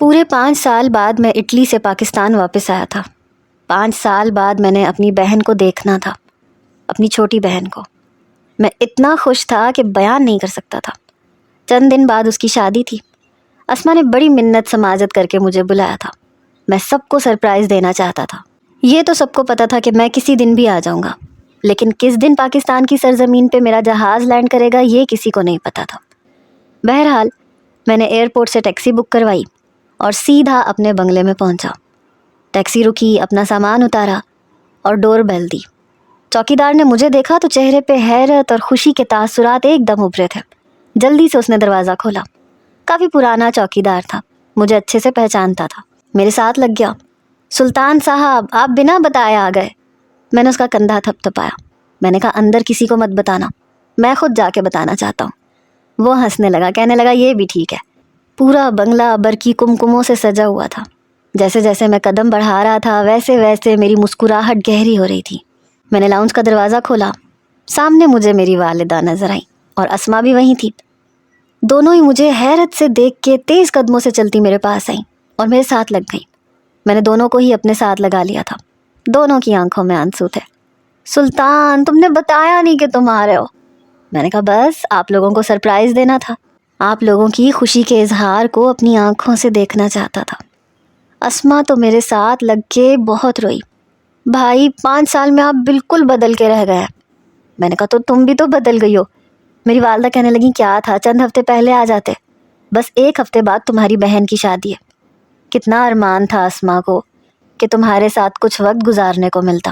پورے 5 سال بعد میں اٹلی سے پاکستان واپس آیا تھا۔ 5 سال بعد میں نے اپنی بہن کو دیکھنا تھا، اپنی چھوٹی بہن کو۔ میں اتنا خوش تھا کہ بیان نہیں کر سکتا تھا۔ چند دن بعد اس کی شادی تھی۔ اسما نے بڑی منت سماجت کر کے مجھے بلایا تھا۔ میں سب کو سرپرائز دینا چاہتا تھا۔ یہ تو سب کو پتا تھا کہ میں کسی دن بھی آ جاؤں گا، لیکن کس دن پاکستان کی سرزمین پہ میرا جہاز لینڈ کرے گا یہ کسی کو نہیں پتا تھا۔ بہرحال میں نے ایئرپورٹ سے ٹیکسی بک کروائی اور سیدھا اپنے بنگلے میں پہنچا۔ ٹیکسی رکی، اپنا سامان اتارا اور ڈور بیل دی۔ چوکیدار نے مجھے دیکھا تو چہرے پہ حیرت اور خوشی کے تاثرات ایک دم ابھرے تھے۔ جلدی سے اس نے دروازہ کھولا۔ کافی پرانا چوکیدار تھا، مجھے اچھے سے پہچانتا تھا۔ میرے ساتھ لگ گیا۔ سلطان صاحب، آپ بنا بتائے آ گئے۔ میں نے اس کا کندھا تھپتھپایا۔ میں نے کہا اندر کسی کو مت بتانا، میں خود جا کے بتانا چاہتا ہوں۔ وہ ہنسنے لگا، کہنے لگا یہ بھی ٹھیک ہے۔ پورا بنگلہ برقی کمکموں سے سجا ہوا تھا۔ جیسے جیسے میں قدم بڑھا رہا تھا ویسے ویسے میری مسکراہٹ گہری ہو رہی تھی۔ میں نے لاؤنج کا دروازہ کھولا۔ سامنے مجھے میری والدہ نظر آئیں اور اسما بھی وہیں تھی۔ دونوں ہی مجھے حیرت سے دیکھ کے تیز قدموں سے چلتی میرے پاس آئیں اور میرے ساتھ لگ گئیں۔ میں نے دونوں کو ہی اپنے ساتھ لگا لیا تھا۔ دونوں کی آنکھوں میں آنسو تھے۔ سلطان، تم نے بتایا نہیں کہ تم آ رہے ہو۔ میں نے کہا بس آپ لوگوں کو سرپرائز دینا تھا، آپ لوگوں کی خوشی کے اظہار کو اپنی آنکھوں سے دیکھنا چاہتا تھا۔ اسما تو میرے ساتھ لگ کے بہت روئی۔ بھائی 5 سال میں آپ بالکل بدل کے رہ گئے۔ میں نے کہا تو تم بھی تو بدل گئی ہو۔ میری والدہ کہنے لگی کیا تھا، چند ہفتے پہلے آ جاتے، بس 1 ہفتے بعد تمہاری بہن کی شادی ہے۔ کتنا ارمان تھا اسما کو کہ تمہارے ساتھ کچھ وقت گزارنے کو ملتا۔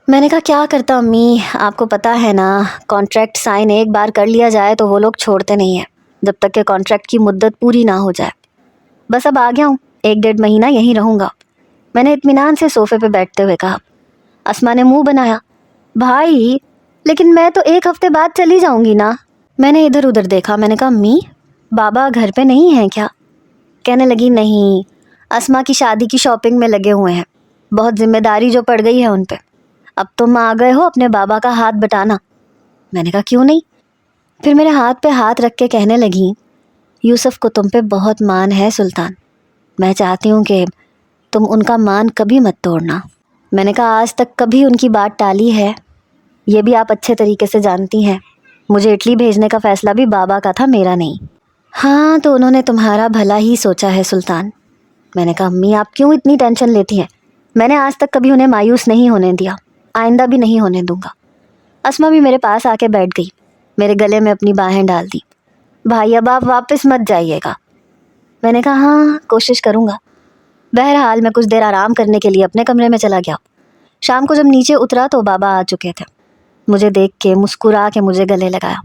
میں نے کہا کیا کرتا امی، آپ کو پتہ ہے نا، کانٹریکٹ سائن ایک بار کر لیا جائے تو وہ لوگ چھوڑتے نہیں ہیں جب تک کہ کانٹریکٹ کی مدت پوری نہ ہو جائے۔ بس اب آ گیا ہوں، 1-1.5 مہینہ یہیں رہوں گا، میں نے اطمینان سے صوفے پہ بیٹھتے ہوئے کہا۔ اسما نے منہ بنایا، بھائی لیکن میں تو 1 ہفتے بعد چلی جاؤں گی نا۔ میں نے ادھر ادھر دیکھا۔ میں نے کہا امی، بابا گھر پہ نہیں ہیں کیا؟ کہنے لگی نہیں، اسما کی شادی کی شاپنگ میں لگے ہوئے ہیں، بہت ذمہ داری جو پڑ گئی ہے ان پہ۔ اب تم آ گئے ہو اپنے بابا کا ہاتھ بٹانا۔ میں نے کہا کیوں نہیں؟ پھر میرے ہاتھ پہ ہاتھ رکھ کے کہنے لگی، یوسف کو تم پہ بہت مان ہے سلطان، میں چاہتی ہوں کہ تم ان کا مان کبھی مت توڑنا۔ میں نے کہا آج تک کبھی ان کی بات ٹالی ہے؟ یہ بھی آپ اچھے طریقے سے جانتی ہیں، مجھے اٹلی بھیجنے کا فیصلہ بھی بابا کا تھا، میرا نہیں۔ ہاں تو انہوں نے تمہارا بھلا ہی سوچا ہے سلطان۔ میں نے کہا امی آپ کیوں اتنی ٹینشن لیتی ہیں؟ میں نے آج تک کبھی انہیں مایوس نہیں ہونے دیا، آئندہ بھی نہیں ہونے دوں گا۔ اسما بھی میرے پاس آ کے بیٹھ گئی، میرے گلے میں اپنی باہیں ڈال دی۔ بھائی اب آپ واپس مت جائیے گا۔ میں نے کہا ہاں کوشش کروں گا۔ بہرحال میں کچھ دیر آرام کرنے کے لیے اپنے کمرے میں چلا گیا۔ شام کو جب نیچے اترا تو بابا آ چکے تھے۔ مجھے دیکھ کے مسکرا کے مجھے گلے لگایا۔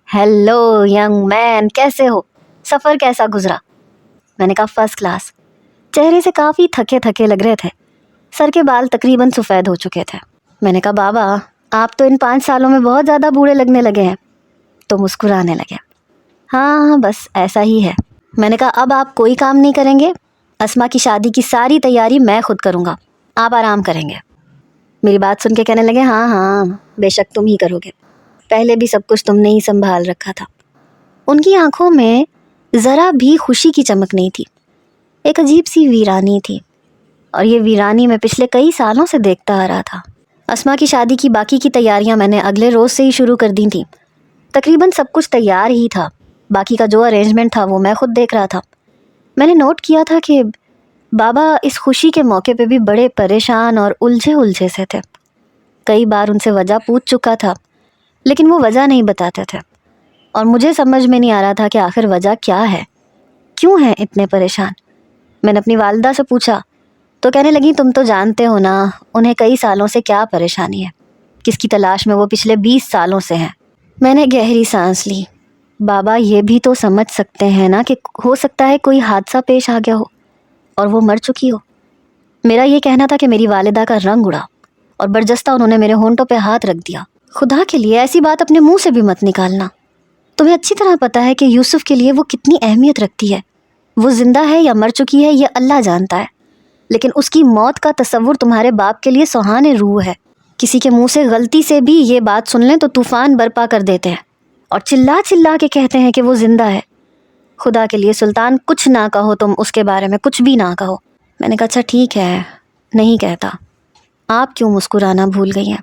ہیلو ینگ مین، کیسے ہو؟ سفر کیسا گزرا؟ میں نے کہا فرسٹ کلاس۔ چہرے سے کافی تھکے تھکے لگ رہے تھے، سر کے بال تقریباً سفید ہو چکے تھے۔ میں نے کہا بابا آپ تو ان 5 سالوں میں بہت زیادہ بوڑھے لگنے لگے ہیں۔ تو مسکرانے لگے۔ ہاں بس ایسا ہی ہے۔ میں نے کہا اب آپ کوئی کام نہیں کریں گے؟ اسما کی شادی کی ساری تیاری میں خود کروں گا، آپ آرام کریں گے۔ میری بات سن کے کہنے لگے ہاں ہاں بے شک تم ہی کرو گے، پہلے بھی سب کچھ تم نے ہی سنبھال رکھا تھا۔ ان کی آنکھوں میں ذرا بھی خوشی کی چمک نہیں تھی، ایک عجیب سی ویرانی تھی، اور یہ ویرانی میں پچھلے کئی سالوں سے دیکھتا آ رہا تھا۔ اسما کی شادی کی باقی کی تیاریاں میں نے اگلے روز سے ہی شروع کر دی تھیں۔ تقریباً سب کچھ تیار ہی تھا، باقی کا جو ارینجمنٹ تھا وہ میں خود دیکھ رہا تھا۔ میں نے نوٹ کیا تھا کہ بابا اس خوشی کے موقع پہ بھی بڑے پریشان اور الجھے سے تھے۔ کئی بار ان سے وجہ پوچھ چکا تھا، لیکن وہ وجہ نہیں بتاتے تھے، اور مجھے سمجھ میں نہیں آ رہا تھا کہ آخر وجہ کیا ہے، کیوں ہیں اتنے پریشان۔ میں نے اپنی والدہ سے پوچھا تو کہنے لگی تم تو جانتے ہو نا انہیں کئی سالوں سے کیا پریشانی ہے، کس کی تلاش میں وہ پچھلے 20 سالوں سے ہیں۔ میں نے گہری سانس لی۔ بابا یہ بھی تو سمجھ سکتے ہیں نا کہ ہو سکتا ہے کوئی حادثہ پیش آ گیا ہو اور وہ مر چکی ہو۔ میرا یہ کہنا تھا کہ میری والدہ کا رنگ اڑا اور برجستہ انہوں نے میرے ہونٹوں پہ ہاتھ رکھ دیا۔ خدا کے لیے ایسی بات اپنے منہ سے بھی مت نکالنا، تمہیں اچھی طرح پتا ہے کہ یوسف کے لیے وہ کتنی اہمیت رکھتی ہے، وہ زندہ ہے یا مر چکی ہے یہ اللہ جانتا ہے، لیکن اس کی موت کا تصور تمہارے باپ کے لیے سہانے روح ہے۔ کسی کے منہ سے غلطی سے بھی یہ بات سن لیں تو طوفان برپا کر دیتے ہیں اور چلا چلا کے کہتے ہیں کہ وہ زندہ ہے۔ خدا کے لیے سلطان کچھ نہ کہو، تم اس کے بارے میں کچھ بھی نہ کہو۔ میں نے کہا اچھا ٹھیک ہے، نہیں کہتا۔ آپ کیوں مسکرانا بھول گئی ہیں؟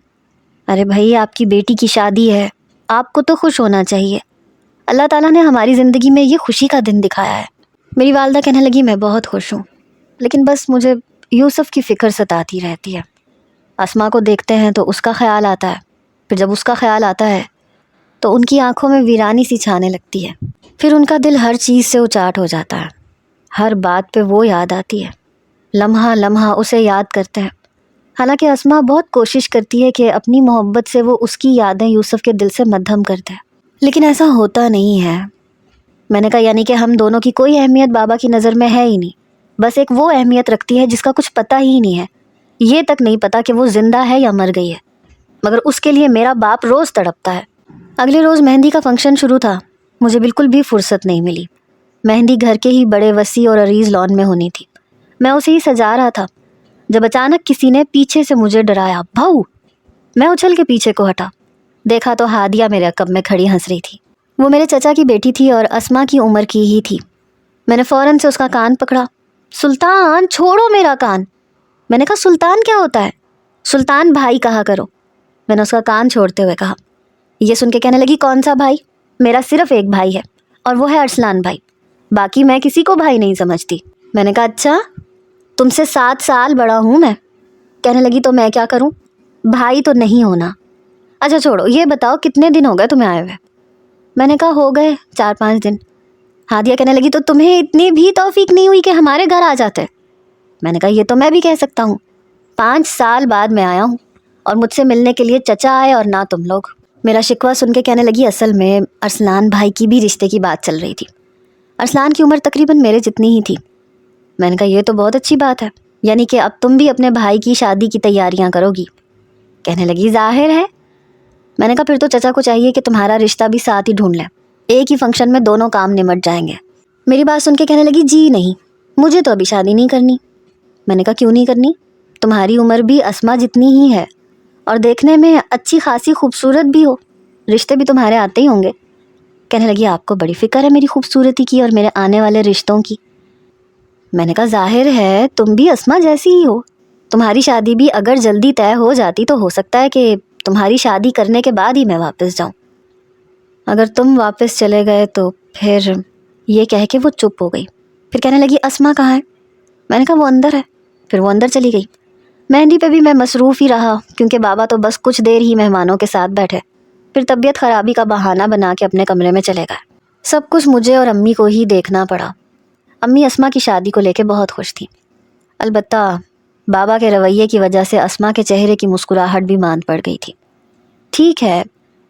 ارے بھائی آپ کی بیٹی کی شادی ہے، آپ کو تو خوش ہونا چاہیے، اللہ تعالیٰ نے ہماری زندگی میں یہ خوشی کا دن دکھایا ہے۔ میری والدہ کہنے لگی میں بہت خوش ہوں، لیکن بس مجھے یوسف کی فکر ستاتی رہتی ہے۔ اسما کو دیکھتے ہیں تو اس کا خیال آتا ہے، پھر جب اس کا خیال آتا ہے تو ان کی آنکھوں میں ویرانی سی چھانے لگتی ہے، پھر ان کا دل ہر چیز سے اچاٹ ہو جاتا ہے، ہر بات پہ وہ یاد آتی ہے، لمحہ لمحہ اسے یاد کرتے ہیں۔ حالانکہ اسما بہت کوشش کرتی ہے کہ اپنی محبت سے وہ اس کی یادیں یوسف کے دل سے مدھم کر دے، لیکن ایسا ہوتا نہیں ہے۔ میں نے کہا یعنی کہ ہم دونوں کی کوئی اہمیت بابا کی نظر میں ہے ہی نہیں، بس ایک وہ اہمیت رکھتی ہے جس کا کچھ پتہ ہی نہیں ہے، یہ تک نہیں پتا کہ وہ زندہ ہے یا مر گئی ہے، مگر اس کے لیے میرا باپ روز تڑپتا ہے۔ اگلے روز مہندی کا فنکشن شروع تھا، مجھے بالکل بھی فرصت نہیں ملی۔ مہندی گھر کے ہی بڑے وسیع اور عریض لان میں ہونی تھی، میں اسے ہی سجا رہا تھا جب اچانک کسی نے پیچھے سے مجھے ڈرایا، بھاؤ! میں اچھل کے پیچھے کو ہٹا، دیکھا تو ہادیہ میرے عقب میں کھڑی ہنس رہی تھی۔ وہ میرے چچا کی بیٹی تھی اور اسما کی عمر کی ہی تھی۔ میں نے فوراً سے اس کا کان پکڑا۔ سلطان چھوڑو میرا کان! میں نے کہا سلطان کیا ہوتا ہے؟ سلطان بھائی کہا کرو۔ میں نے اس کا کان چھوڑتے ہوئے کہا۔ یہ سن کے کہنے لگی کون سا بھائی؟ میرا صرف ایک بھائی ہے اور وہ ہے ارسلان بھائی، باقی میں کسی کو بھائی نہیں سمجھتی۔ میں نے کہا اچھا، تم سے 7 سال بڑا ہوں میں۔ کہنے لگی تو میں کیا کروں؟ بھائی تو نہیں ہونا۔ اچھا چھوڑو، یہ بتاؤ کتنے دن ہو گئے تمہیں آئے ہوئے؟ میں نے کہا ہو گئے 4-5 دن۔ ہادیہ کہنے لگی تو تمہیں اتنی بھی توفیق نہیں ہوئی کہ ہمارے گھر آ جاتے؟ میں نے کہا یہ تو میں بھی کہہ سکتا ہوں، 5 سال بعد میں آیا ہوں اور مجھ سے ملنے کے لیے چچا آئے اور نہ تم لوگ۔ میرا شکوہ سن کے کہنے لگی اصل میں ارسلان بھائی کی بھی رشتے کی بات چل رہی تھی۔ ارسلان کی عمر تقریباً میرے جتنی ہی تھی۔ میں نے کہا یہ تو بہت اچھی بات ہے، یعنی کہ اب تم بھی اپنے بھائی کی شادی کی تیاریاں کرو گی؟ کہنے لگی ظاہر ہے۔ میں نے کہا پھر تو چچا کو چاہیے کہ تمہارا رشتہ بھی ساتھ ہی ڈھونڈ لیں، ایک ہی فنکشن میں دونوں کام نمٹ جائیں گے۔ میری بات سن کے کہنے لگی جی نہیں، مجھے تو ابھی شادی نہیں کرنی۔ میں نے کہا کیوں نہیں کرنی؟ تمہاری عمر بھی اسما جتنی ہی ہے اور دیکھنے میں اچھی خاصی خوبصورت بھی ہو، رشتے بھی تمہارے آتے ہی ہوں گے۔ کہنے لگی آپ کو بڑی فکر ہے میری خوبصورتی کی اور میرے آنے والے رشتوں کی۔ میں نے کہا ظاہر ہے تم بھی اسما جیسی ہی ہو، تمہاری شادی بھی اگر جلدی طے ہو جاتی تو ہو سکتا ہے کہ تمہاری شادی کرنے کے بعد ہی میں واپس جاؤں۔ اگر تم واپس چلے گئے تو پھر… یہ کہہ کے وہ چپ ہو گئی۔ پھر کہنے لگی اسما کہاں ہے؟ میں نے کہا وہ اندر ہے۔ پھر وہ اندر چلی گئی۔ مہندی پہ بھی میں مصروف ہی رہا کیونکہ بابا تو بس کچھ دیر ہی مہمانوں کے ساتھ بیٹھے، پھر طبیعت خرابی کا بہانہ بنا کے اپنے کمرے میں چلے گئے۔ سب کچھ مجھے اور امی کو ہی دیکھنا پڑا۔ امی اسما کی شادی کو لے کے بہت خوش تھیں، البتہ بابا کے رویے کی وجہ سے اسما کے چہرے کی مسکراہٹ بھی ماند پڑ گئی تھی۔ ٹھیک ہے،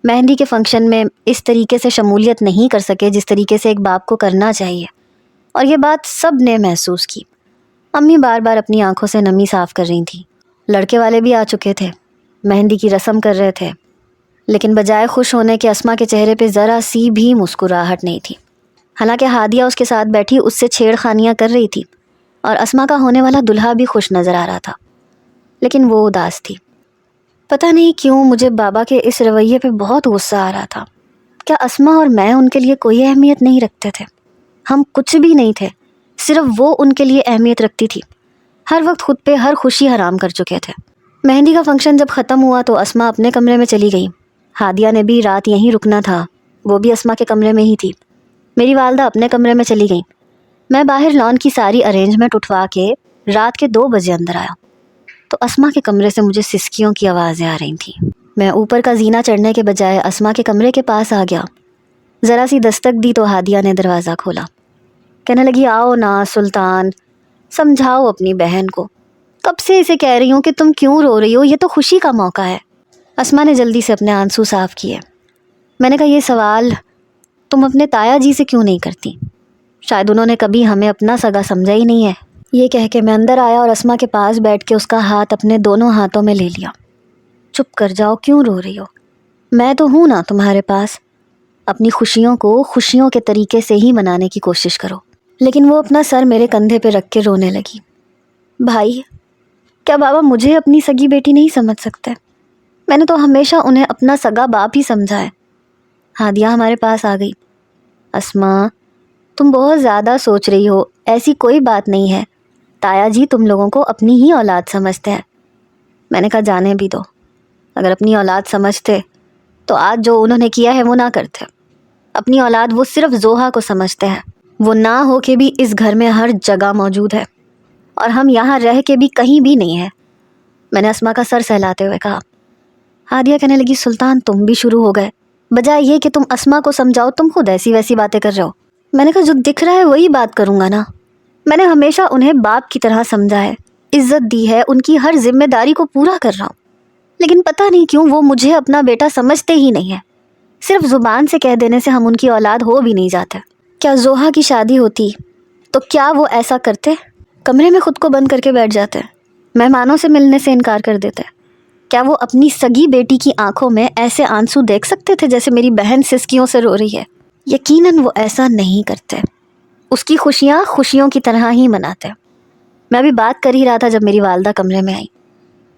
مہندی کے فنکشن میں اس طریقے سے شمولیت نہیں کر سکے جس طریقے سے ایک باپ کو کرنا چاہیے، اور یہ بات سب نے محسوس کی۔ امی بار بار اپنی آنکھوں سے نمی صاف کر رہی تھیں۔ لڑکے والے بھی آ چکے تھے، مہندی کی رسم کر رہے تھے، لیکن بجائے خوش ہونے کے اسما کے چہرے پہ ذرا سی بھی مسکراہٹ نہیں تھی۔ حالانکہ ہادیہ اس کے ساتھ بیٹھی اس سے چھیڑ خانیاں کر رہی تھی اور اسما کا ہونے والا دلہا بھی خوش نظر آ رہا تھا، لیکن وہ اداس تھی۔ پتہ نہیں کیوں مجھے بابا کے اس رویے پہ بہت غصہ آ رہا تھا۔ کیا اسما اور میں ان کے لیے کوئی اہمیت نہیں رکھتے تھے؟ ہم کچھ بھی نہیں تھے، صرف وہ ان کے لیے اہمیت رکھتی تھی۔ ہر وقت خود پہ ہر خوشی حرام کر چکے تھے۔ مہندی کا فنکشن جب ختم ہوا تو اسما اپنے کمرے میں چلی گئی۔ ہادیہ نے بھی رات یہیں رکنا تھا، وہ بھی اسما کے کمرے میں ہی تھی۔ میری والدہ اپنے کمرے میں چلی گئی۔ میں باہر لان کی ساری ارینجمنٹ اٹھوا کے رات کے 2 بجے اندر آیا تو اسما کے کمرے سے مجھے سسکیوں کی آوازیں آ رہی تھیں۔ میں اوپر کا زینہ چڑھنے کے بجائے اسما کے کمرے کے پاس آ گیا۔ ذرا سی دستک دی تو ہادیہ نے دروازہ کھولا۔ کہنے لگی آؤ نا سلطان، سمجھاؤ اپنی بہن کو، کب سے اسے کہہ رہی ہوں کہ تم کیوں رو رہی ہو، یہ تو خوشی کا موقع ہے۔ اسما نے جلدی سے اپنے آنسو صاف کیے۔ میں نے کہا یہ سوال تم اپنے تایا جی سے کیوں نہیں کرتی؟ شاید انہوں نے کبھی ہمیں اپنا سگا سمجھا ہی نہیں ہے۔ یہ کہہ کے میں اندر آیا اور اسما کے پاس بیٹھ کے اس کا ہاتھ اپنے دونوں ہاتھوں میں لے لیا۔ چپ کر جاؤ، کیوں رو رہی ہو؟ میں تو ہوں نا تمہارے پاس، اپنی خوشیوں کو خوشیوں کے طریقے سے ہی منانے کی کوشش کرو۔ لیکن وہ اپنا سر میرے کندھے پہ رکھ کے رونے لگی۔ بھائی، کیا بابا مجھے اپنی سگی بیٹی نہیں سمجھ سکتے؟ میں نے تو ہمیشہ انہیں اپنا سگا باپ ہی سمجھا ہے۔ ہادیہ ہمارے پاس آ گئی۔ اسما، تم بہت زیادہ سوچ رہی ہو، ایسی کوئی بات نہیں ہے، تایا جی تم لوگوں کو اپنی ہی اولاد سمجھتے ہیں۔ میں نے کہا جانے بھی دو، اگر اپنی اولاد سمجھتے تو آج جو انہوں نے کیا ہے وہ نہ کرتے۔ اپنی اولاد وہ صرف زوہا کو سمجھتے ہیں، وہ نہ ہو کے بھی اس گھر میں ہر جگہ موجود ہے، اور ہم یہاں رہ کے بھی کہیں بھی نہیں ہے۔ میں نے اسما کا سر سہلاتے ہوئے کہا۔ ہادیہ کہنے لگی سلطان تم بھی شروع ہو گئے، بجائے یہ کہ تم اسما کو سمجھاؤ تم خود ایسی ویسی باتیں کر رہے ہو۔ میں نے کہا جو دکھ رہا ہے وہی بات کروں گا نا، میں نے ہمیشہ انہیں باپ کی طرح سمجھا ہے، عزت دی ہے، ان کی ہر ذمہ داری کو پورا کر رہا ہوں، لیکن پتہ نہیں کیوں وہ مجھے اپنا بیٹا سمجھتے ہی نہیں ہے۔ صرف زبان سے کہہ دینے سے ہم ان کی اولاد ہو بھی نہیں جاتے۔ کیا زوہا کی شادی ہوتی تو کیا وہ ایسا کرتے؟ کمرے میں خود کو بند کر کے بیٹھ جاتے، مہمانوں سے ملنے سے انکار کر دیتے؟ کیا وہ اپنی سگی بیٹی کی آنکھوں میں ایسے آنسو دیکھ سکتے تھے جیسے میری بہن سسکیوں سے رو رہی ہے؟ یقیناً وہ ایسا نہیں کرتے، اس کی خوشیاں خوشیوں کی طرح ہی مناتے۔ میں ابھی بات کر ہی رہا تھا جب میری والدہ کمرے میں آئی،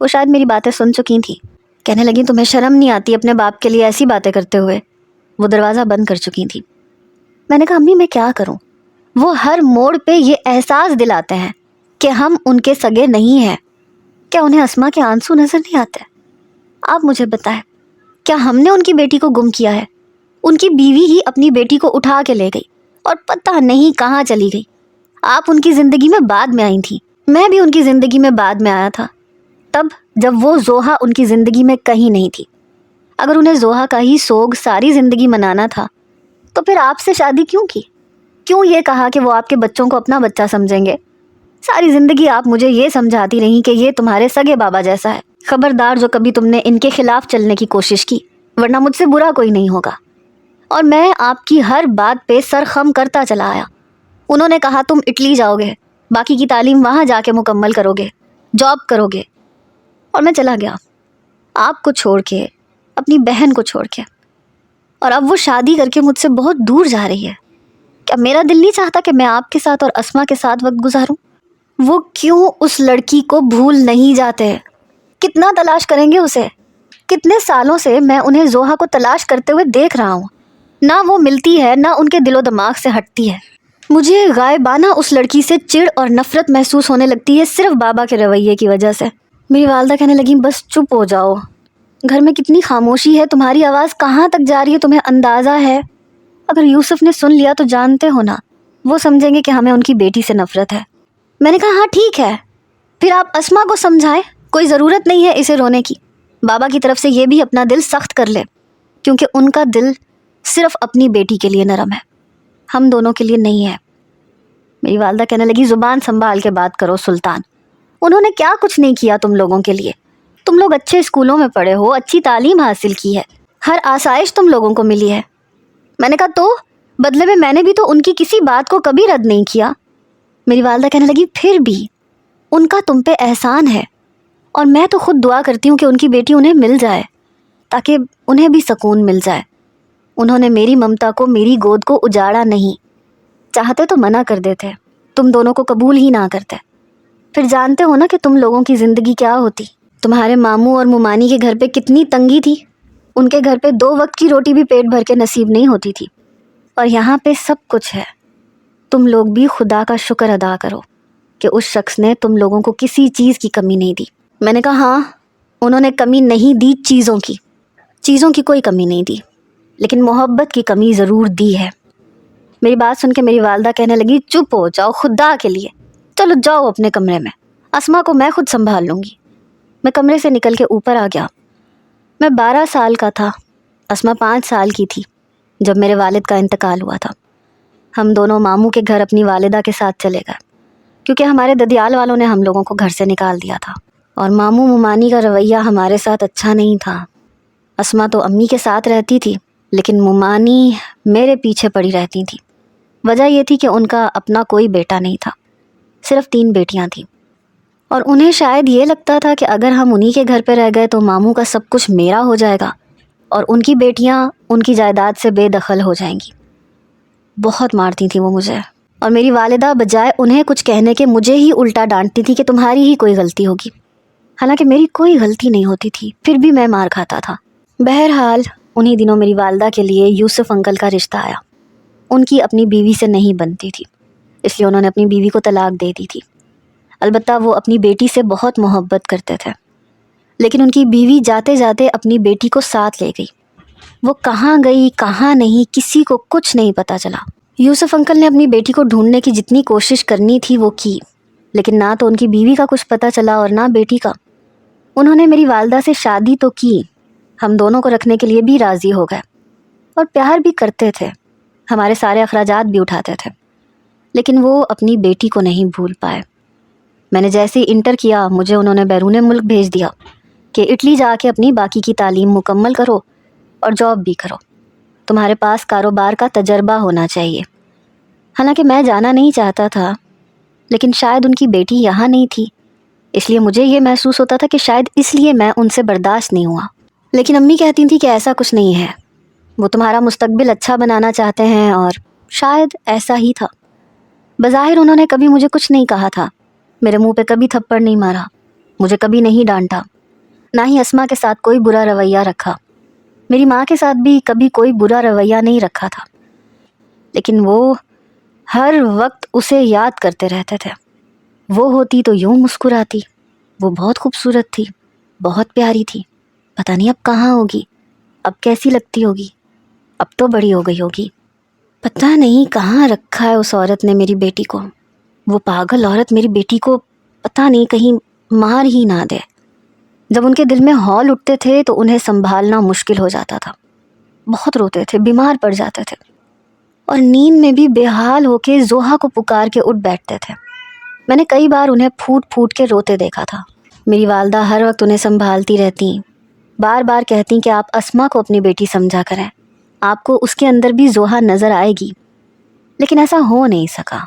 وہ شاید میری باتیں سن چکی تھی، کہنے لگی تمہیں شرم نہیں آتی اپنے باپ کے لیے ایسی باتیں کرتے ہوئے؟ وہ دروازہ بند کر چکی تھی۔ میں نے کہا امی میں کیا کروں، وہ ہر موڑ پہ یہ احساس دلاتے ہیں کہ ہم ان کے سگے نہیں ہیں۔ کیا انہیں اسما کے آنسو نظر نہیں آتے؟ آپ مجھے بتائیں، کیا ہم نے ان کی بیٹی کو گم کیا ہے؟ ان کی بیوی ہی اپنی بیٹی کو اٹھا کے لے گئی اور پتہ نہیں کہاں چلی گئی۔ آپ ان کی زندگی میں بعد میں آئی تھی، میں بھی ان کی زندگی میں بعد میں آیا تھا، تب جب وہ زوہا ان کی زندگی میں کہیں نہیں تھی۔ اگر انہیں زوہا کا ہی سوگ ساری زندگی منانا تھا تو پھر آپ سے شادی کیوں کی؟ کیوں یہ کہا کہ وہ آپ کے بچوں کو اپنا بچہ سمجھیں گے؟ ساری زندگی آپ مجھے یہ سمجھاتی رہیں کہ یہ تمہارے سگے بابا جیسا ہے۔ خبردار جو کبھی تم نے ان کے خلاف چلنے کی کوشش کی، ورنہ مجھ سے برا کوئی نہیں ہوگا۔ اور میں آپ کی ہر بات پہ سر خم کرتا چلا آیا۔ انہوں نے کہا تم اٹلی جاؤ گے، باقی کی تعلیم وہاں جا کے مکمل کرو گے، جاب کرو گے، اور میں چلا گیا آپ کو چھوڑ کے، اپنی بہن کو چھوڑ کے، اور اب وہ شادی کر کے مجھ سے بہت دور جا رہی ہے۔ کیا میرا دل نہیں چاہتا کہ میں آپ کے ساتھ اور اسما کے ساتھ وقت گزاروں؟ وہ کیوں اس لڑکی کو بھول نہیں جاتے؟ کتنا تلاش کریں گے اسے؟ کتنے سالوں سے میں انہیں زوہا کو تلاش کرتے ہوئے دیکھ رہا ہوں، نہ وہ ملتی ہے نہ ان کے دل و دماغ سے ہٹتی ہے۔ مجھے غائبانہ اس لڑکی سے چڑ اور نفرت محسوس ہونے لگتی ہے صرف بابا کے رویے کی وجہ سے۔ میری والدہ کہنے لگیں بس چپ ہو جاؤ، گھر میں کتنی خاموشی ہے، تمہاری آواز کہاں تک جا رہی ہے تمہیں اندازہ ہے؟ اگر یوسف نے سن لیا تو جانتے ہو نا، وہ سمجھیں گے کہ ہمیں ان کی بیٹی سے نفرت ہے۔ میں نے کہا ہاں ٹھیک ہے، پھر آپ اسما کو سمجھائیں، کوئی ضرورت نہیں ہے اسے رونے کی۔ بابا کی طرف سے یہ بھی اپنا دل سخت کر لے، کیونکہ ان کا دل صرف اپنی بیٹی کے لیے نرم ہے، ہم دونوں کے لیے نہیں ہے۔ میری والدہ کہنے لگی زبان سنبھال کے بات کرو سلطان، انہوں نے کیا کچھ نہیں کیا تم لوگوں کے لیے؟ تم لوگ اچھے اسکولوں میں پڑھے ہو، اچھی تعلیم حاصل کی ہے، ہر آسائش تم لوگوں کو ملی ہے۔ میں نے کہا تو بدلے میں نے بھی تو ان کی کسی بات کو کبھی رد نہیں کیا۔ میری والدہ کہنے لگی پھر بھی ان کا تم پہ احسان ہے، اور میں تو خود دعا کرتی ہوں کہ ان کی بیٹی انہیں مل جائے تاکہ انہیں بھی سکون مل جائے۔ انہوں نے میری ممتا کو، میری گود کو اجاڑا نہیں، چاہتے تو منع کر دیتے، تم دونوں کو قبول ہی نہ کرتے۔ پھر جانتے ہو نا کہ تم لوگوں کی زندگی کیا ہوتی۔ تمہارے ماموں اور ممانی کے گھر پہ کتنی تنگی تھی، ان کے گھر پہ 2 وقت کی روٹی بھی پیٹ بھر کے نصیب نہیں ہوتی تھی، اور یہاں پہ سب کچھ ہے۔ تم لوگ بھی خدا کا شکر ادا کرو کہ اس شخص نے تم لوگوں کو کسی چیز کی کمی نہیں دی۔ میں نے کہا ہاں انہوں نے کمی نہیں دی، چیزوں کی کوئی کمی نہیں دی، لیکن محبت کی کمی ضرور دی ہے۔ میری بات سن کے میری والدہ کہنے لگی چپ ہو جاؤ خدا کے لیے، چلو جاؤ اپنے کمرے میں، اسما کو میں خود سنبھال لوں گی۔ میں کمرے سے نکل کے اوپر آ گیا۔ میں 12 سال کا تھا، اسما 5 سال کی تھی جب میرے والد کا انتقال ہوا تھا۔ ہم دونوں ماموں کے گھر اپنی والدہ کے ساتھ چلے گئے، کیونکہ ہمارے ددیال والوں نے ہم لوگوں کو گھر سے نکال دیا تھا، اور ماموں ممانی کا رویہ ہمارے ساتھ اچھا نہیں تھا۔ اسما تو امی کے ساتھ رہتی تھی، لیکن ممانی میرے پیچھے پڑی رہتی تھی۔ وجہ یہ تھی کہ ان کا اپنا کوئی بیٹا نہیں تھا، صرف 3 بیٹیاں تھیں، اور انہیں شاید یہ لگتا تھا کہ اگر ہم انہی کے گھر پہ رہ گئے تو ماموں کا سب کچھ میرا ہو جائے گا اور ان کی بیٹیاں ان کی جائیداد سے بے دخل ہو جائیں گی۔ بہت مارتی تھیں وہ مجھے، اور میری والدہ بجائے انہیں کچھ کہنے کے مجھے ہی الٹا ڈانٹتی تھی کہ تمہاری ہی کوئی غلطی ہوگی، حالانکہ میری کوئی غلطی نہیں ہوتی تھی، پھر بھی میں مار کھاتا تھا۔ بہرحال انہی دنوں میری والدہ کے لیے یوسف انکل کا رشتہ آیا۔ ان کی اپنی بیوی سے نہیں بنتی تھی، اس لیے انہوں نے اپنی بیوی کو طلاق دے دی تھی۔ البتہ وہ اپنی بیٹی سے بہت محبت کرتے تھے، لیکن ان کی بیوی جاتے جاتے اپنی بیٹی کو ساتھ لے گئی۔ وہ کہاں گئی کہاں نہیں کسی کو کچھ نہیں پتہ چلا۔ یوسف انکل نے اپنی بیٹی کو ڈھونڈنے کی جتنی کوشش کرنی تھی وہ کی، لیکن نہ تو ان کی بیوی کا کچھ پتہ چلا اور نہ بیٹی کا۔ انہوں نے میری والدہ سے شادی تو کی، ہم دونوں کو رکھنے کے لیے بھی راضی ہو گئے اور پیار بھی کرتے تھے، ہمارے سارے اخراجات بھی اٹھاتے تھے، لیکن وہ اپنی بیٹی کو نہیں بھول پائے۔ میں نے جیسے ہی انٹر کیا مجھے انہوں نے بیرون ملک بھیج دیا کہ اٹلی جا کے اپنی باقی کی تعلیم مکمل کرو اور جاب بھی کرو، تمہارے پاس کاروبار کا تجربہ ہونا چاہیے۔ حالانکہ میں جانا نہیں چاہتا تھا، لیکن شاید ان کی بیٹی یہاں نہیں تھی، اس لیے مجھے یہ محسوس ہوتا تھا کہ شاید اس لیے میں ان سے برداشت نہیں ہوا۔ لیکن امی کہتی تھیں کہ ایسا کچھ نہیں ہے، وہ تمہارا مستقبل اچھا بنانا چاہتے ہیں، اور شاید ایسا ہی تھا۔ بظاہر انہوں نے کبھی مجھے کچھ نہیں کہا تھا، میرے منہ پہ کبھی تھپڑ نہیں مارا، مجھے کبھی نہیں ڈانٹا، نہ ہی اسما کے ساتھ کوئی برا رویہ رکھا، میری ماں کے ساتھ بھی کبھی کوئی برا رویہ نہیں رکھا تھا، لیکن وہ ہر وقت اسے یاد کرتے رہتے تھے۔ وہ ہوتی تو یوں مسکراتی، وہ بہت خوبصورت تھی، بہت پیاری تھی، پتہ نہیں اب کہاں ہوگی، اب کیسی لگتی ہوگی، اب تو بڑی ہو گئی ہوگی۔ پتہ نہیں کہاں رکھا ہے اس عورت نے میری بیٹی کو، وہ پاگل عورت میری بیٹی کو پتہ نہیں کہیں مار ہی نہ دے۔ جب ان کے دل میں ہول اٹھتے تھے تو انہیں سنبھالنا مشکل ہو جاتا تھا، بہت روتے تھے، بیمار پڑ جاتے تھے، اور نیند میں بھی بے حال ہو کے زوہا کو پکار کے اٹھ بیٹھتے تھے۔ میں نے کئی بار انہیں پھوٹ پھوٹ کے روتے دیکھا تھا۔ میری والدہ ہر وقت انہیں سنبھالتی رہتی، بار بار کہتی کہ آپ اسما کو اپنی بیٹی سمجھا کریں، آپ کو اس کے اندر بھی زوہا نظر آئے گی، لیکن ایسا ہو نہیں سکا۔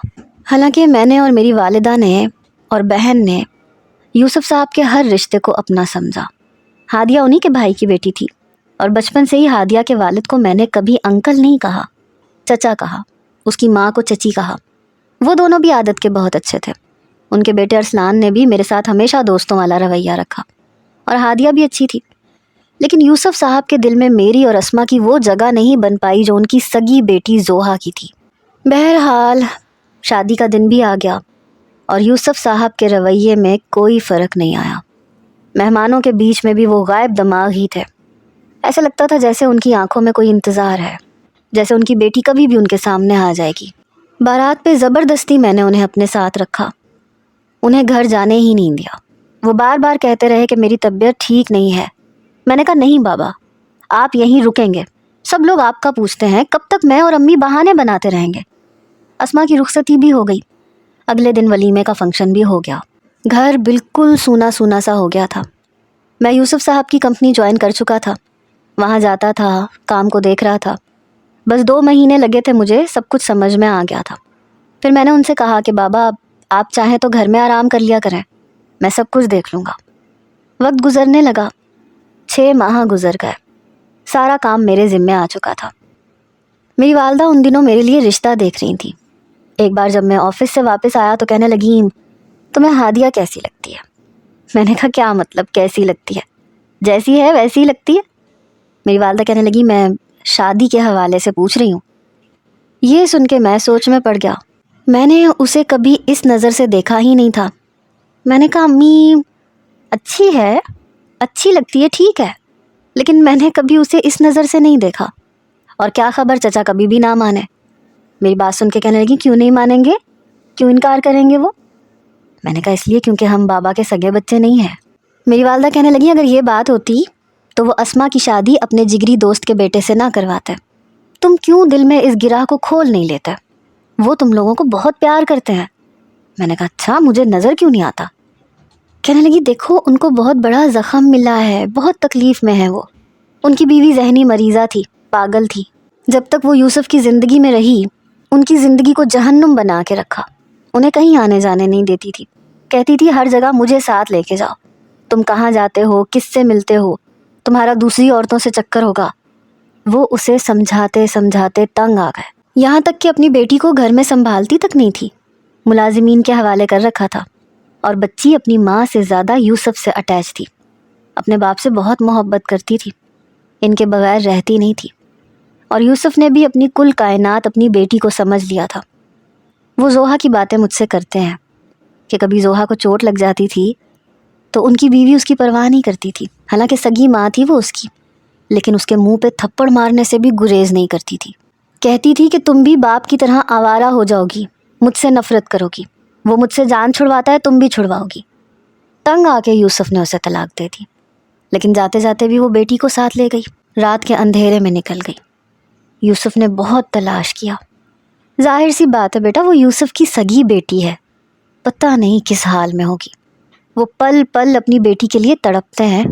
حالانکہ میں نے اور میری والدہ نے اور بہن نے یوسف صاحب کے ہر رشتے کو اپنا سمجھا۔ ہادیہ انہی کے بھائی کی بیٹی تھی، اور بچپن سے ہی ہادیہ کے والد کو میں نے کبھی انکل نہیں کہا، چچا کہا، اس کی ماں کو چچی کہا۔ وہ دونوں بھی عادت کے بہت اچھے تھے۔ ان کے بیٹے ارسلان نے بھی میرے ساتھ ہمیشہ دوستوں والا رویہ رکھا، اور ہادیہ بھی اچھی تھی، لیکن یوسف صاحب کے دل میں میری اور اسما کی وہ جگہ نہیں بن پائی جو ان کی سگی بیٹی زوہا کی تھی۔ بہرحال شادی کا دن بھی آ گیا، اور یوسف صاحب کے رویے میں کوئی فرق نہیں آیا۔ مہمانوں کے بیچ میں بھی وہ غائب دماغ ہی تھے، ایسا لگتا تھا جیسے ان کی آنکھوں میں کوئی انتظار ہے، جیسے ان کی بیٹی کبھی بھی ان کے سامنے آ جائے گی۔ بارات پہ زبردستی میں نے انہیں اپنے ساتھ رکھا، انہیں گھر جانے ہی نہیں دیا۔ وہ بار بار کہتے رہے کہ میری طبیعت ٹھیک نہیں ہے۔ میں نے کہا نہیں بابا، آپ یہیں رکیں گے، سب لوگ آپ کا پوچھتے ہیں، کب تک میں اور امی بہانے بناتے رہیں گے۔ اسما کی رخصتی بھی ہو گئی، اگلے دن ولیمے کا فنکشن بھی ہو گیا، گھر بالکل سونا سونا سا ہو گیا تھا۔ میں یوسف صاحب کی کمپنی جوائن کر چکا تھا، وہاں جاتا تھا، کام کو دیکھ رہا تھا، بس 2 مہینے لگے تھے، مجھے سب کچھ سمجھ میں آ گیا تھا۔ پھر میں نے ان سے کہا کہ بابا آپ چاہیں تو گھر میں آرام کر لیا کریں، میں سب کچھ دیکھ لوں گا۔ وقت گزرنے لگا، 6 ماہ گزر گئے، سارا کام میرے ذمے آ چکا تھا۔ میری والدہ ان دنوں میرے لیے رشتہ دیکھ رہی تھیں۔ ایک بار جب میں آفس سے واپس آیا تو کہنے لگیں تمہیں ہادیہ کیسی لگتی ہے؟ میں نے کہا کیا مطلب کیسی لگتی ہے؟ جیسی ہے ویسی ہی لگتی ہے۔ میری والدہ کہنے لگی میں شادی کے حوالے سے پوچھ رہی ہوں۔ یہ سن کے میں سوچ میں پڑ گیا، میں نے اسے کبھی اس نظر سے دیکھا ہی نہیں تھا۔ میں نے کہا امی اچھی ہے، اچھی لگتی ہے، ٹھیک ہے، لیکن میں نے کبھی اسے اس نظر سے نہیں دیکھا، اور کیا خبر چچا کبھی بھی نہ مانے۔ میری بات سن کے کہنے لگی کیوں نہیں مانیں گے، کیوں انکار کریں گے وہ؟ میں نے کہا اس لیے کیونکہ ہم بابا کے سگے بچے نہیں ہیں۔ میری والدہ کہنے لگی اگر یہ بات ہوتی تو وہ اسما کی شادی اپنے جگری دوست کے بیٹے سے نہ کرواتے، تم کیوں دل میں اس گراہ کو کھول نہیں لیتے؟ وہ تم لوگوں کو بہت پیار کرتے ہیں۔ میں نے کہا اچھا، مجھے نظر کیوں نہیں آتا؟ کہنے لگی دیکھو ان کو بہت بڑا زخم ملا ہے، بہت تکلیف میں ہے وہ، ان کی بیوی ذہنی مریضہ تھی، پاگل تھی، جب تک وہ یوسف کی زندگی میں رہی ان کی زندگی کو جہنم بنا کے رکھا، انہیں کہیں آنے جانے نہیں دیتی تھی، کہتی تھی ہر جگہ مجھے ساتھ لے کے جاؤ، تم کہاں جاتے ہو، کس سے ملتے ہو، تمہارا دوسری عورتوں سے چکر ہوگا۔ وہ اسے سمجھاتے سمجھاتے تنگ آ گئے، یہاں تک کہ اپنی بیٹی کو گھر میں سنبھالتی تک نہیں تھی، ملازمین کے حوالے کر رکھا تھا، اور بچی اپنی ماں سے زیادہ یوسف سے اٹیچ تھی، اپنے باپ سے بہت محبت کرتی تھی، ان کے بغیر رہتی نہیں تھی۔ اور یوسف نے بھی اپنی کل کائنات اپنی بیٹی کو سمجھ لیا تھا۔ وہ زوہا کی باتیں مجھ سے کرتے ہیں کہ کبھی زوہا کو چوٹ لگ جاتی تھی تو ان کی بیوی اس کی پرواہ نہیں کرتی تھی، حالانکہ سگی ماں تھی وہ اس کی، لیکن اس کے منہ پہ تھپڑ مارنے سے بھی گریز نہیں کرتی تھی۔ کہتی تھی کہ تم بھی باپ کی طرح آوارہ ہو جاؤ گی، مجھ سے نفرت کرو گی، وہ مجھ سے جان چھڑواتا ہے تم بھی چھڑواؤ گی۔ تنگ آ کے یوسف نے اسے طلاق دے دی، لیکن جاتے جاتے بھی وہ بیٹی کو ساتھ لے گئی، رات کے اندھیرے میں نکل گئی۔ یوسف نے بہت تلاش کیا، ظاہر سی بات ہے بیٹا وہ یوسف کی سگی بیٹی ہے، پتہ نہیں کس حال میں ہوگی، وہ پل پل اپنی بیٹی کے لیے تڑپتے ہیں۔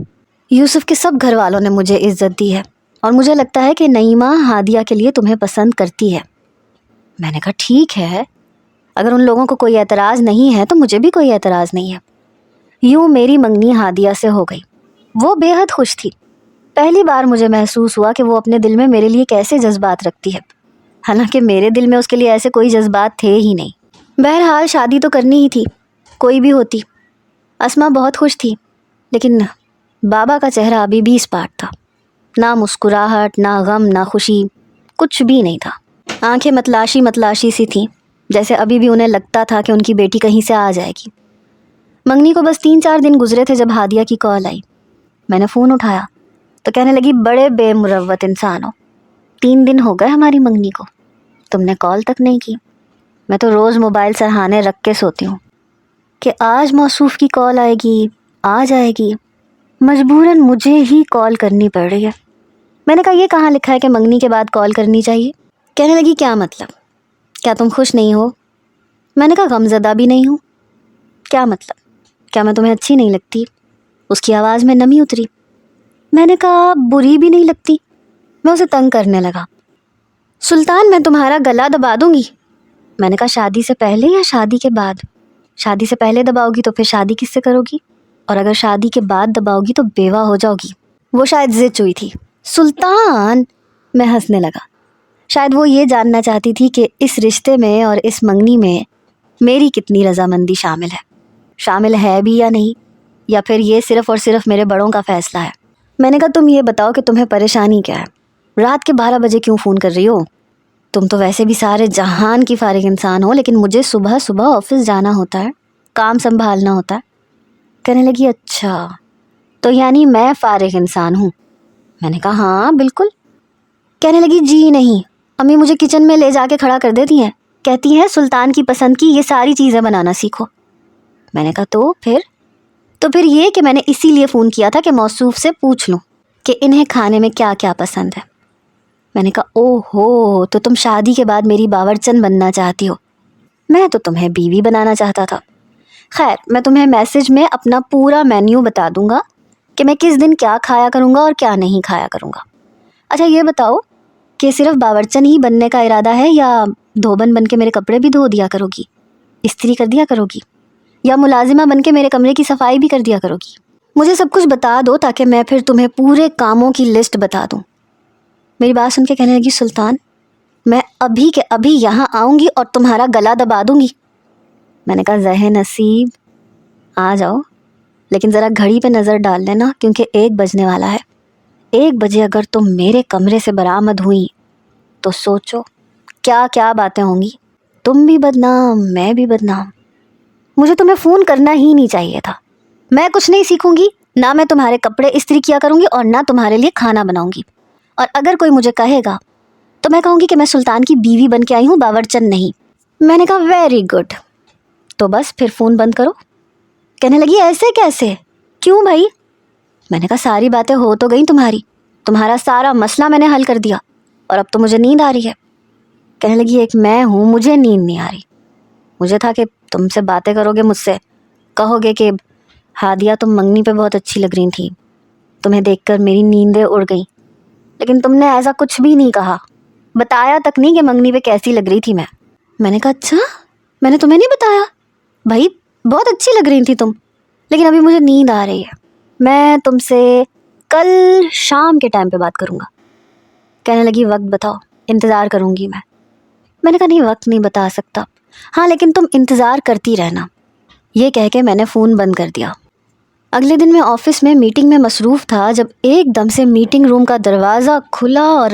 یوسف کے سب گھر والوں نے مجھے عزت دی ہے اور مجھے لگتا ہے کہ نعیمہ ہادیہ کے لیے تمہیں پسند کرتی ہے۔ میں نے کہا ٹھیک ہے، اگر ان لوگوں کو کوئی اعتراض نہیں ہے تو مجھے بھی کوئی اعتراض نہیں ہے۔ یوں میری منگنی ہادیہ سے ہو گئی، وہ بے حد خوش تھی۔ پہلی بار مجھے محسوس ہوا کہ وہ اپنے دل میں میرے لیے کیسے جذبات رکھتی ہے، حالانکہ میرے دل میں اس کے لیے ایسے کوئی جذبات تھے ہی نہیں۔ بہرحال شادی تو کرنی ہی تھی، کوئی بھی ہوتی۔ اسما بہت خوش تھی، لیکن بابا کا چہرہ ابھی بھی اسپاٹ تھا، نہ مسکراہٹ، نہ غم، نہ خوشی، کچھ بھی نہیں تھا۔ آنکھیں متلاشی متلاشی سی تھیں، جیسے ابھی بھی انہیں لگتا تھا کہ ان کی بیٹی کہیں سے آ جائے گی۔ منگنی کو بس 3-4 دن گزرے تھے جب ہادیہ کی کال آئی۔ میں نے فون اٹھایا تو کہنے لگی بڑے بے مروت انسان ہو، 3 دن ہو گئے ہماری منگنی کو، تم نے کال تک نہیں کی۔ میں تو روز موبائل سرہانے رکھ کے سوتی ہوں کہ آج موصوف کی کال آئے گی، آ جائے گی، مجبوراً مجھے ہی کال کرنی پڑ رہی ہے۔ میں نے کہا یہ کہاں لکھا ہے کہ منگنی کے بعد کال کرنی چاہیے؟ کہنے لگی کیا مطلب، کیا تم خوش نہیں ہو؟ میں نے کہا غمزدہ بھی نہیں ہوں۔ کیا مطلب، کیا میں تمہیں اچھی نہیں لگتی؟ اس کی آواز میں نمی اتری۔ میں نے کہا بری بھی نہیں لگتی۔ میں اسے تنگ کرنے لگا، سلطان میں تمہارا گلا دبا دوں گی۔ میں نے کہا شادی سے پہلے یا شادی کے بعد؟ شادی سے پہلے دباؤ گی تو پھر شادی کس سے کرو گی؟ اور اگر شادی کے بعد دباؤ گی تو بیوہ ہو جاؤ گی۔ وہ شاید ضد چوئی تھی۔ سلطان، میں ہنسنے لگا۔ شاید وہ یہ جاننا چاہتی تھی کہ اس رشتے میں اور اس منگنی میں میری کتنی رضامندی شامل ہے بھی یا نہیں، یا پھر یہ صرف اور صرف میرے بڑوں کا فیصلہ ہے۔ میں نے کہا تم یہ بتاؤ کہ تمہیں پریشانی کیا ہے؟ رات کے 12 بجے کیوں فون کر رہی ہو؟ تم تو ویسے بھی سارے جہان کی فارغ انسان ہو، لیکن مجھے صبح صبح آفس جانا ہوتا ہے، کام سنبھالنا ہوتا ہے۔ کہنے لگی اچھا تو یعنی میں فارغ انسان ہوں؟ میں نے کہا ہاں بالکل۔ کہنے لگی جی نہیں، امی مجھے کچن میں لے جا کے کھڑا کر دیتی ہیں، کہتی ہیں سلطان کی پسند کی یہ ساری چیزیں بنانا سیکھو۔ میں نے کہا تو پھر یہ کہ میں نے اسی لیے فون کیا تھا کہ موصوف سے پوچھ لوں کہ انہیں کھانے میں کیا کیا پسند ہے۔ میں نے کہا او ہو، تو تم شادی کے بعد میری باورچن بننا چاہتی ہو؟ میں تو تمہیں بیوی بنانا چاہتا تھا۔ خیر، میں تمہیں میسج میں اپنا پورا مینیو بتا دوں گا کہ میں کس دن کیا کھایا کروں گا اور کیا نہیں کھایا کروں گا۔ اچھا یہ بتاؤ کہ صرف باورچن ہی بننے کا ارادہ ہے یا دھوبن بن کے میرے کپڑے بھی دھو دیا کرو گی، استری کر دیا کرو گی، یا ملازمہ بن کے میرے کمرے کی صفائی بھی کر دیا کرو گی؟ مجھے سب کچھ بتا دو تاکہ میں پھر تمہیں پورے کاموں کی لسٹ بتا دوں۔ میری بات سن کے کہنے لگی سلطان میں ابھی کے ابھی یہاں آؤں گی اور تمہارا گلا دبا دوں گی۔ میں نے کہا ذہ نصیب آ جاؤ، لیکن ذرا گھڑی پہ نظر ڈال لینا کیونکہ 1 بجنے والا ہے۔ 1 بجے اگر تم میرے کمرے سے برآمد ہوئی تو سوچو کیا کیا باتیں ہوں گی، تم بھی بدنام میں بھی بدنام۔ مجھے تمہیں فون کرنا ہی نہیں چاہیے تھا۔ میں کچھ نہیں سیکھوں گی، نہ میں تمہارے کپڑے استری کیا کروں گی اور نہ تمہارے لیے کھانا بناؤں گی، اور اگر کوئی مجھے کہے گا تو میں کہوں گی کہ میں سلطان کی بیوی بن کے آئی ہوں، باورچن نہیں۔ میں نے کہا ویری گڈ، تو بس پھر فون بند کرو۔ کہنے لگی ایسے کیسے، کیوں بھائی؟ میں نے کہا ساری باتیں ہو تو گئی تمہارا سارا مسئلہ میں نے حل کر دیا اور اب تو مجھے نیند آ رہی ہے۔ کہنے لگی ایک میں ہوں، مجھے نیند نہیں آ رہی، مجھے تھا کہ تم سے باتیں کرو گے، مجھ سے کہو گے کہ ہادیہ تم منگنی پہ بہت اچھی لگ رہی تھی، تمہیں دیکھ کر میری نیندیں اڑ گئیں، لیکن تم نے ایسا کچھ بھی نہیں کہا، بتایا تک نہیں کہ منگنی پہ کیسی لگ رہی تھی میں نے کہا اچھا میں نے تمہیں نہیں بتایا؟ بھائی بہت اچھی لگ رہی تھی تم، لیکن ابھی مجھے نیند آ رہی ہے، میں تم سے کل شام کے ٹائم پہ بات کروں گا۔ کہنے لگی وقت بتاؤ، انتظار کروں گی میں نے کہا نہیں وقت نہیں بتا سکتا، ہاں لیکن تم انتظار کرتی رہنا۔ یہ کہہ کے میں نے فون بند کر دیا۔ اگلے دن میں آفس میں میٹنگ میں مصروف تھا جب ایک دم سے میٹنگ روم کا دروازہ کھلا اور